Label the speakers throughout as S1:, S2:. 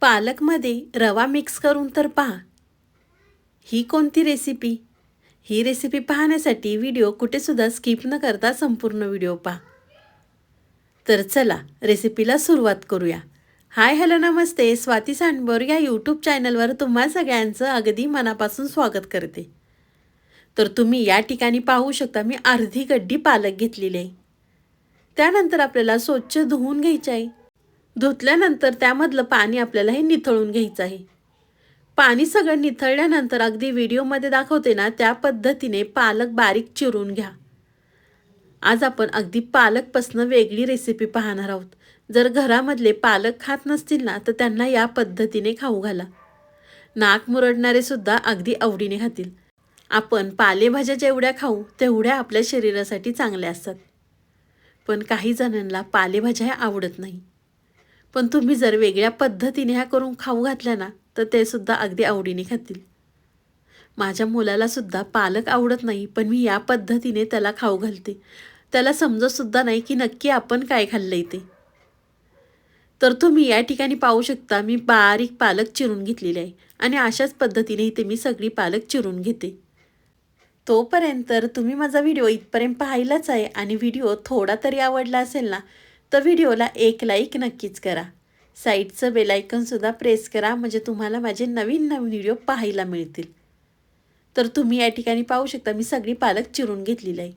S1: पालकमध्ये रवा मिक्स करून तर पहा. ही कोणती रेसिपी? ही रेसिपी पाहण्यासाठी व्हिडिओ कुठेसुद्धा स्किप न करता संपूर्ण व्हिडिओ पहा. तर चला रेसिपीला सुरुवात करूया. हाय हॅलो नमस्ते, स्वाती सांडभोर या यूट्यूब चॅनलवर तुम्हा सगळ्यांचं अगदी मनापासून स्वागत करते. तर तुम्ही या ठिकाणी पाहू शकता मी अर्धी गड्डी पालक घेतलेली आहे. त्यानंतर आपल्याला स्वच्छ धुवून घ्यायचे आहे. धुतल्यानंतर त्यामधलं पाणी आपल्याला हे निथळून घ्यायचं आहे. पाणी सगळं निथळल्यानंतर अगदी व्हिडिओमध्ये दाखवते ना त्या पद्धतीने पालक बारीक चिरून घ्या. आज आपण अगदी पालकपासून वेगळी रेसिपी पाहणार आहोत. जर घरामधले पालक खात नसतील ना तर त्यांना या पद्धतीने खाऊ घाला. नाक मुरडणारे सुद्धा अगदी आवडीने खातील. आपण पालेभाज्या जेवढ्या खाऊ तेवढ्या आपल्या शरीरासाठी चांगल्या असतात. पण काही जणांना पालेभाज्या ह्या आवडत नाही. पण तुम्ही जर वेगळ्या पद्धतीने ह्या करून खाऊ घातल्या ना तर ते सुद्धा अगदी आवडीने खातील. माझ्या मुलाला सुद्धा पालक आवडत नाही, पण मी या पद्धतीने त्याला खाऊ घालते. त्याला समजतसुद्धा नाही की नक्की आपण काय खाल्लंय ते. तर तुम्ही या ठिकाणी पाहू शकता मी बारीक पालक चिरून घेतलेले आहे आणि अशाच पद्धतीने इथे मी सगळी पालक चिरून घेते. तोपर्यंत तुम्ही माझा व्हिडिओ इथपर्यंत पाहिलाच आहे आणि व्हिडिओ थोडा तरी आवडला असेल ना तर व्हिडिओला एक लाईक नक्कीच करा. साईडचं बेल आयकॉनसुद्धा प्रेस करा, म्हणजे तुम्हाला माझे नवीन नवीन व्हिडिओ पाहायला मिळतील. तर तुम्ही या ठिकाणी पाहू शकता मी सगळी पालक चिरून घेतलेली आहे.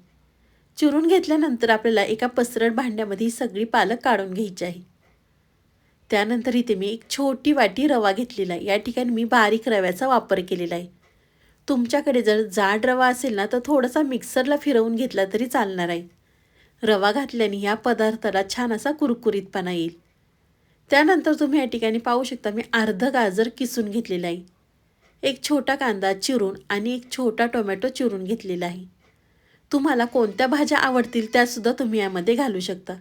S1: चिरून घेतल्यानंतर आपल्याला एका पसरट भांड्यामध्ये ही सगळी पालक काढून घ्यायची आहे. त्यानंतर इथे मी एक छोटी वाटी रवा घेतलेला आहे. या ठिकाणी मी बारीक रव्याचा वापर केलेला आहे. तुमच्याकडे जर जाड रवा असेल ना तर थोडासा मिक्सरला फिरवून घेतला तरी चालणार आहे. रवा घातल्याने या पदार्थाला छान असा कुरकुरीतपणा येईल. त्यानंतर तुम्ही या ठिकाणी पाहू शकता मी अर्ध गाजर किसून घेतलेला आहे. एक छोटा कांदा चिरून आणि एक छोटा टोमॅटो चिरून घेतलेला आहे. तुम्हाला कोणत्या भाज्या आवडतील त्यासुद्धा तुम्ही यामध्ये घालू शकता.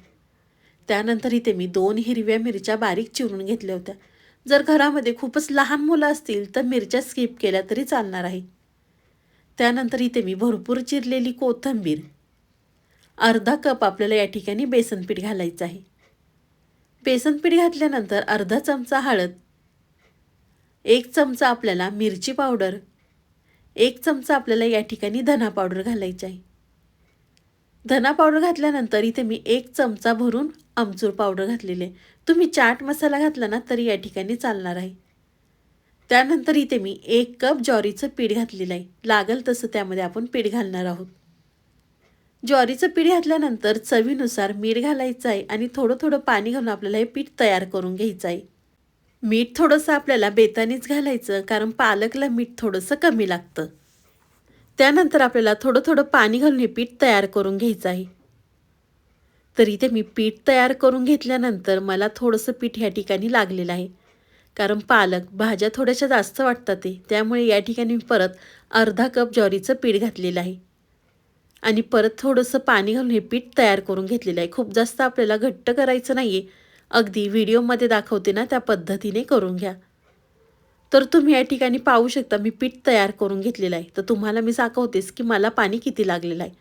S1: त्यानंतर इथे मी 2 हिरव्या मिरच्या बारीक चिरून घेतल्या होत्या. जर घरामध्ये खूपच लहान मुलं असतील तर मिरच्या स्किप केल्या तरी चालणार आहे. त्यानंतर इथे मी भरपूर चिरलेली कोथिंबीर, अर्धा कप आपल्याला या ठिकाणी बेसन पीठ घालायचं आहे. बेसन पीठ घातल्यानंतर अर्धा चमचा हळद, 1 चमचा आपल्याला मिरची पावडर, 1 चमचा आपल्याला या ठिकाणी धना पावडर घालायची आहे. धना पावडर घातल्यानंतर इथे मी 1 चमचा भरून आमचूर पावडर घातलेली आहे. तुम्ही चाट मसाला घातला ना तरी या ठिकाणी चालणार आहे. त्यानंतर इथे मी 1 कप ज्वारीचं पीठ घातलेलं आहे. लागल तसं त्यामध्ये आपण पीठ घालणार आहोत. ज्वारीचं पीठ घातल्यानंतर चवीनुसार मीठ घालायचं आहे आणि थोडं थोडं पाणी घालून आपल्याला हे पीठ तयार करून घ्यायचं आहे. मीठ थोडंसं आपल्याला बेतानीच घालायचं, कारण पालकला मीठ थोडंसं कमी लागतं. त्यानंतर आपल्याला थोडं थोडं पाणी घालून हे पीठ तयार करून घ्यायचं आहे. तर इथे मी पीठ तयार करून घेतल्यानंतर मला थोडंसं पीठ ह्या ठिकाणी लागलेलं आहे, कारण पालक भाज्या थोड्याशा जास्त वाटतात त्यामुळे या ठिकाणी मी परत अर्धा कप ज्वारीचं पीठ घातलेलं आहे आणि परत थोडंसं पाणी घालून हे पीठ तयार करून घेतलेलं आहे. खूप जास्त आपल्याला घट्ट करायचं नाही आहे, अगदी व्हिडिओमध्ये दाखवते ना त्या पद्धतीने करून घ्या. तर तुम्ही या ठिकाणी पाहू शकता मी पीठ तयार करून घेतलेलं आहे. तर तुम्हाला मी दाखवतेच की मला पाणी किती लागलेलं आहे.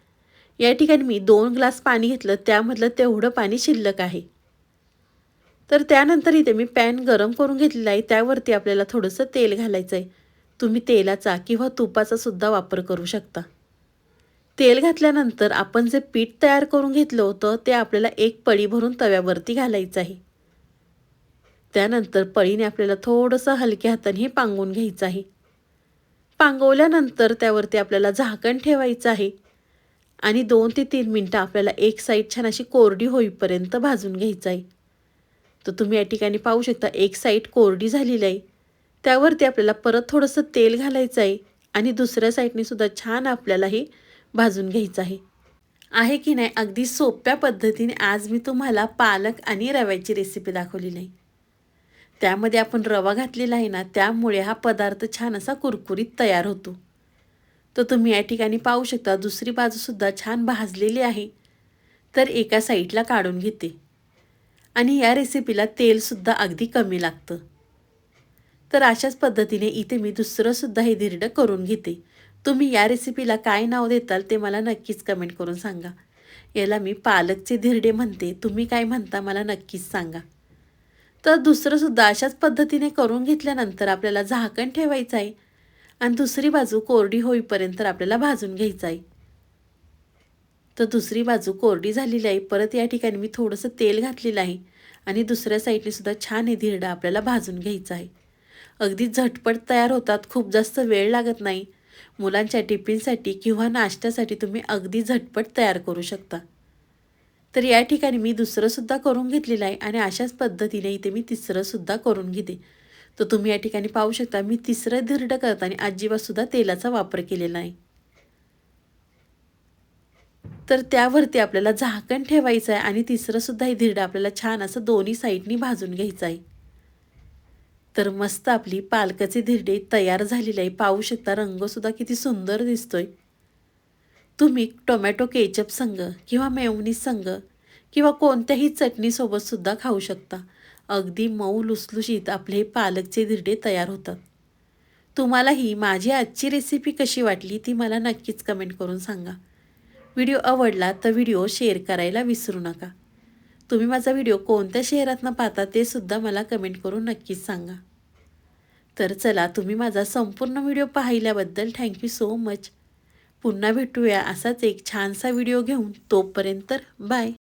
S1: या ठिकाणी मी 2 ग्लास पाणी घेतलं, त्यामधलं तेवढं पाणी शिल्लक आहे. तर त्यानंतर इथे मी पॅन गरम करून घेतलेला आहे. त्यावरती आपल्याला थोडंसं तेल घालायचं आहे. तुम्ही तेलाचा किंवा तुपाचा सुद्धा वापर करू शकता. तेल घातल्यानंतर आपण जे पीठ तयार करून घेतलं होतं ते आपल्याला एक पळी भरून तव्यावरती घालायचं आहे. त्यानंतर पळीने आपल्याला थोडंसं हलक्या हाताने हे पांगवून घ्यायचं आहे. पांगवल्यानंतर त्यावरती आपल्याला झाकण ठेवायचं आहे आणि 2 ते 3 मिनटं आपल्याला एक साईड छान अशी कोरडी होईपर्यंत भाजून घ्यायचं आहे. तर तुम्ही या ठिकाणी पाहू शकता एक साईड कोरडी झालेली आहे. त्यावरती आपल्याला परत थोडंसं तेल घालायचं आहे आणि दुसऱ्या साईडने सुद्धा छान आपल्याला हे भाजून घ्यायचं आहे की नाही. अगदी सोप्या पद्धतीने आज मी तुम्हाला पालक आणि रव्याची रेसिपी दाखवलेली आहे. त्यामध्ये आपण रवा घातलेला आहे ना, त्यामुळे हा पदार्थ छान असा कुरकुरीत तयार होतो. तर तुम्ही या ठिकाणी पाहू शकता दुसरी बाजूसुद्धा छान भाजलेली आहे. तर एका साईडला काढून घेते आणि या रेसिपीला तेलसुद्धा अगदी कमी लागतं. तर अशाच पद्धतीने इथे मी दुसरंसुद्धा हे धिरडं करून घेते. तुम्ही या रेसिपीला काय नाव देताल ते मला नक्कीच कमेंट करून सांगा. याला मी पालकचे धिरडे म्हणते, तुम्ही काय म्हणता मला नक्कीच सांगा. तर दुसरंसुद्धा अशाच पद्धतीने करून घेतल्यानंतर आपल्याला झाकण ठेवायचं आहे आणि दुसरी बाजू कोरडी होईपर्यंत आपल्याला भाजून घ्यायचं आहे. तर दुसरी बाजू कोरडी झालेली आहे. परत या ठिकाणी मी थोडंसं तेल घातलेलं आहे आणि दुसऱ्या साईडने सुद्धा छान हे धिरडा आपल्याला भाजून घ्यायचा आहे. अगदी झटपट तयार होतात, खूप जास्त वेळ लागत नाही. मुलांच्या टिफिनसाठी किंवा नाश्त्यासाठी तुम्ही अगदी झटपट तयार करू शकता. तर या ठिकाणी मी दुसरंसुद्धा करून घेतलेलं आहे आणि अशाच पद्धतीने इथे मी तिसरंसुद्धा करून घेते. तर तुम्ही या ठिकाणी पाहू शकता मी तिसरं धिरडं करताना अजिबातसुद्धा तेलाचा वापर केलेला नाही. तर त्यावरती आपल्याला झाकण ठेवायचं आहे आणि तिसरंसुद्धा हे धिरडं आपल्याला छान असं दोन्ही साईडनी भाजून घ्यायचं आहे. तर मस्त आपली पालकाचे धिरडे तयार झालेले आहे. पाहू शकता रंगसुद्धा किती सुंदर दिसतोय. तुम्ही टोमॅटो केचप संग किंवा मेयोनीज संग किंवा कोणत्याही चटणीसोबत सुद्धा खाऊ शकता. अगदी मऊ लुसलुशीत आपले हे पालकचे धिरडे तयार होतात. तुम्हाला ही माझी आजची रेसिपी कशी वाटली ती मला नक्कीच कमेंट करून सांगा. व्हिडिओ आवडला तर व्हिडिओ शेअर करायला विसरू नका. तुम्ही माझा व्हिडिओ कोणत्या शहरातनं पाहता ते सुद्धा मला कमेंट करून नक्कीच सांगा. तर चला, तुम्ही माझा संपूर्ण व्हिडिओ पाहिल्याबद्दल थँक्यू सो मच. पुन्हा भेटूया असाच एक छानसा व्हिडिओ घेऊन. तोपर्यंत बाय.